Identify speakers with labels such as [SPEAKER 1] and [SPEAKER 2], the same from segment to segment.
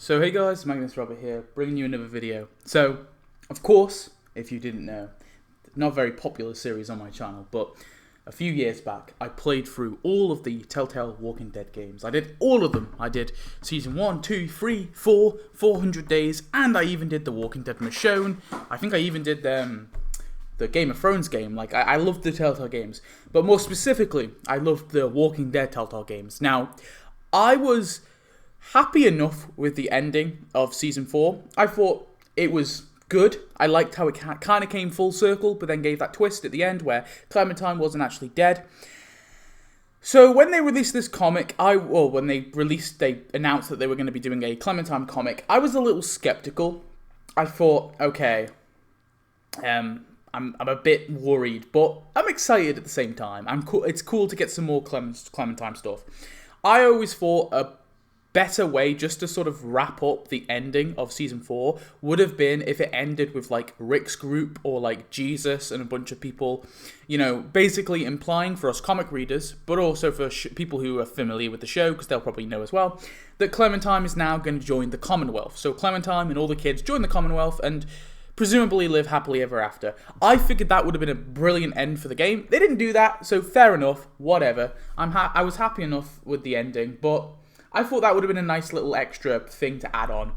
[SPEAKER 1] So hey guys, Magnus here, bringing you another video. So, of course, if you didn't know, not a very popular series on my channel, but a few years back, I played through all of the Telltale Walking Dead games. I did all of them. I did Season 1, 2, 3, 4, 400 Days, and I even did the Walking Dead Michonne. I think I even did the Game of Thrones game. Like, I loved the Telltale games. But more specifically, I loved the Walking Dead Telltale games. Now, I was happy enough with the ending of Season 4. I thought it was good. I liked how it kind of came full circle, but then gave that twist at the end where Clementine wasn't actually dead. So when they released this comic, when they announced that they were going to be doing a Clementine comic, I was a little skeptical. I thought, okay, I'm a bit worried, but I'm excited at the same time. It's cool to get some more Clementine stuff. I always thought a better way just to sort of wrap up the ending of Season 4 would have been if it ended with like Rick's group or like Jesus and a bunch of people, you know, basically implying for us comic readers, but also for people who are familiar with the show, because they'll probably know as well, that Clementine is now going to join the Commonwealth. So Clementine and all the kids join the Commonwealth and presumably live happily ever after. I figured that would have been a brilliant end for the game. They didn't do that, so fair enough, whatever. I was happy enough with the ending, but I thought that would have been a nice little extra thing to add on.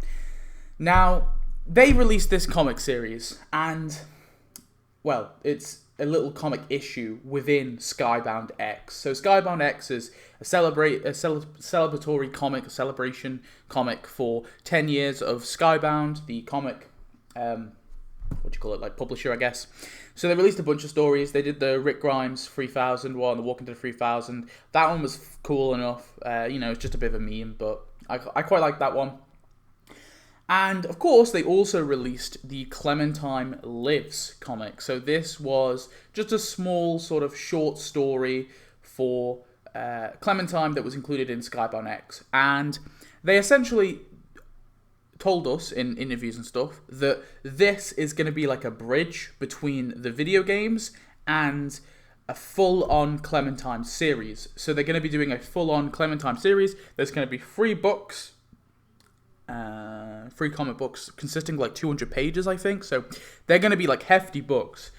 [SPEAKER 1] Now, they released this comic series, and, well, it's a little comic issue within Skybound X. So Skybound X is a celebratory comic, a celebration comic for 10 years of Skybound, the comic, like publisher, I guess. So they released a bunch of stories. They did the Rick Grimes 3000 one, the Walking Dead 3000. That one was cool enough. It's just a bit of a meme, but I quite like that one. And, of course, they also released the Clementine Lives comic. So this was just a small sort of short story for Clementine that was included in Skybound X. And they essentially told us in interviews and stuff that this is going to be like a bridge between the video games and a full-on Clementine series. So they're going to be doing a full-on Clementine series. There's going to be 3 books, 3 comic books consisting of like 200 pages, I think. So they're going to be like hefty books.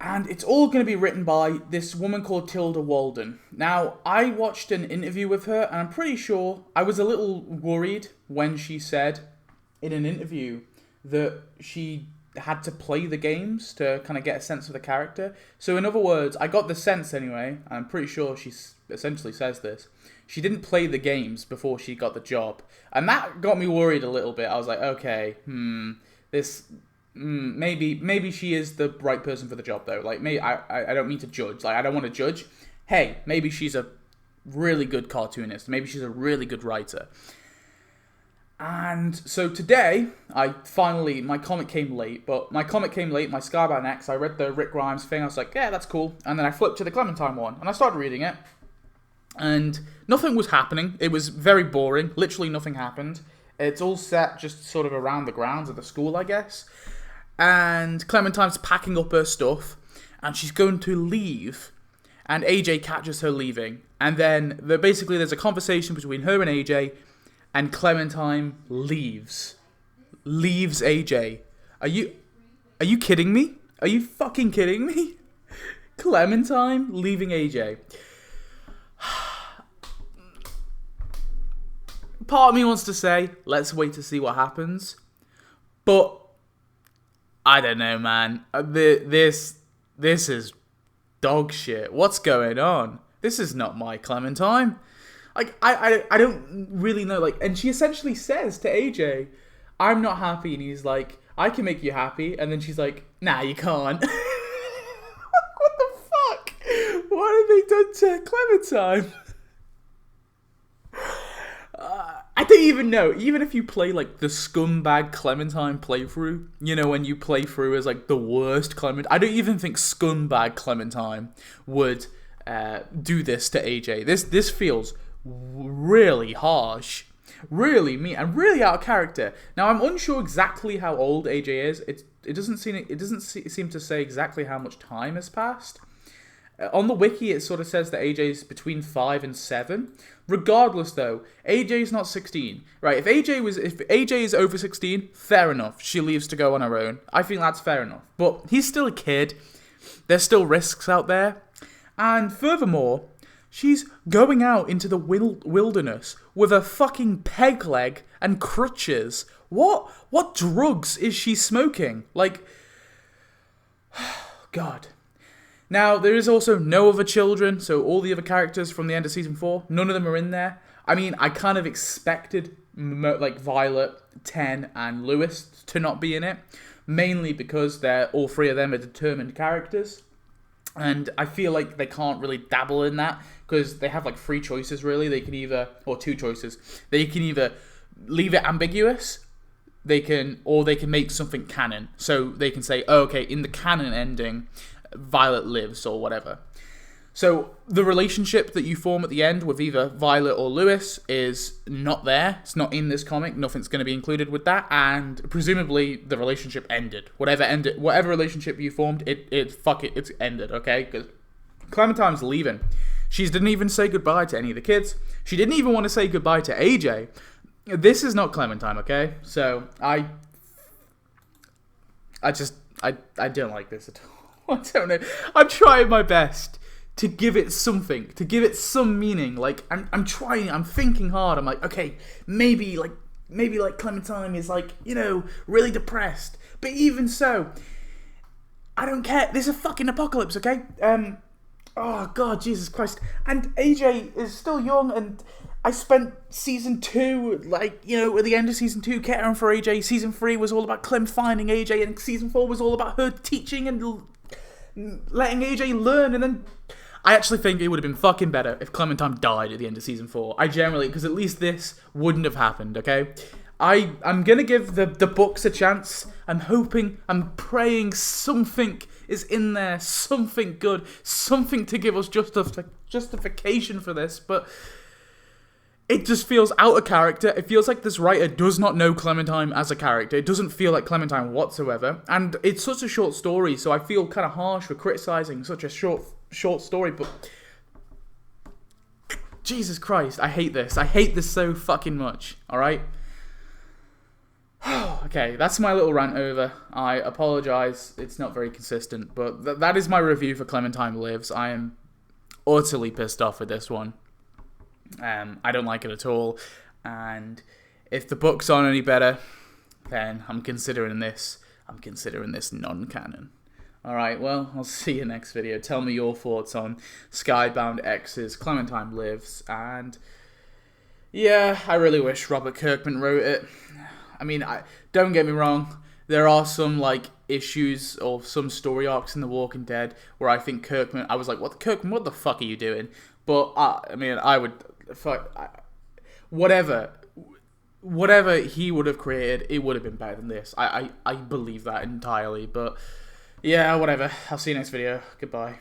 [SPEAKER 1] And it's all going to be written by this woman called Tilda Walden. Now, I watched an interview with her, and I'm pretty sure I was a little worried when she said in an interview that she had to play the games to kind of get a sense of the character. So in other words, I got the sense anyway, and I'm pretty sure she essentially says this, she didn't play the games before she got the job. And that got me worried a little bit. I was like, okay, maybe she is the right person for the job, though. Like, I don't mean to judge. Like, I don't want to judge. Hey, maybe she's a really good cartoonist. Maybe she's a really good writer. And so today, my comic came late, my Skybound X, I read the Rick Grimes thing, I was like, yeah, that's cool. And then I flipped to the Clementine one, and I started reading it. And nothing was happening. It was very boring. Literally nothing happened. It's all set just sort of around the grounds of the school, I guess. And Clementine's packing up her stuff, and she's going to leave, and AJ catches her leaving, and then there's a conversation between her and AJ, and Clementine leaves AJ. Are you kidding me? Are you fucking kidding me? Clementine leaving AJ. Part of me wants to say, let's wait to see what happens, but I don't know, man. This is dog shit. What's going on? This is not my Clementine. Like, I don't really know. Like, and she essentially says to AJ, I'm not happy. And he's like, I can make you happy. And then she's like, nah, you can't. What the fuck? What have they done to Clementine? I don't even know. Even if you play, like, the scumbag Clementine playthrough, you know, when you play through as, like, the worst Clementine, I don't even think scumbag Clementine would do this to AJ. This feels really harsh, really mean, and really out of character. Now, I'm unsure exactly how old AJ is. It doesn't seem to say exactly how much time has passed. On the wiki, it sort of says that AJ's between 5 and 7. Regardless, though, AJ's not 16, right? If AJ is over 16, fair enough. She leaves to go on her own. I think that's fair enough. But he's still a kid. There's still risks out there. And furthermore, she's going out into the wilderness with a fucking peg leg and crutches. What drugs is she smoking? Like, God. Now, there is also no other children, so all the other characters from the end of Season 4, none of them are in there. I mean, I kind of expected, like, Violet, Ten, and Lewis to not be in it, mainly because all three of them are determined characters, and I feel like they can't really dabble in that, because they have, like, 3 choices, really. They can either, or 2 choices, they can either leave it ambiguous, or they can make something canon, so they can say, oh, okay, in the canon ending, Violet lives or whatever. So the relationship that you form at the end with either Violet or Lewis is not there. It's not in this comic. Nothing's going to be included with that, and presumably the relationship ended. Whatever relationship you formed, it's ended. Okay, because Clementine's leaving. She didn't even say goodbye to any of the kids. She didn't even want to say goodbye to AJ. This is not Clementine. Okay, so I don't like this at all. I don't know. I'm trying my best to give it something, to give it some meaning. Like, I'm trying, I'm thinking hard. I'm like, okay, maybe Clementine is like, you know, really depressed. But even so, I don't care. There's a fucking apocalypse, okay? Oh God, Jesus Christ. And AJ is still young, and I spent Season 2, like, you know, at the end of Season 2, caring for AJ. Season 3 was all about Clem finding AJ, and Season 4 was all about her teaching and letting AJ learn, and then I actually think it would have been fucking better if Clementine died at the end of Season 4. Because at least this wouldn't have happened, okay? I'm gonna give the books a chance. I'm hoping, I'm praying something is in there, something good, something to give us justification for this, but it just feels out of character. It feels like this writer does not know Clementine as a character. It doesn't feel like Clementine whatsoever. And it's such a short story, so I feel kind of harsh for criticizing such a short story, but Jesus Christ, I hate this. I hate this so fucking much, alright? Okay, that's my little rant over. I apologize, it's not very consistent, but that is my review for Clementine Lives. I am utterly pissed off with this one. I don't like it at all, and if the books aren't any better, then I'm considering this non-canon. Alright, well, I'll see you next video. Tell me your thoughts on Skybound X's Clementine Lives, and yeah, I really wish Robert Kirkman wrote it. I mean, don't get me wrong, there are some, like, issues or some story arcs in The Walking Dead where I think Kirkman, I was like, what the fuck are you doing? But, I mean, I would, whatever he would have created, it would have been better than this. I believe that entirely, but yeah, whatever. I'll see you next video. Goodbye.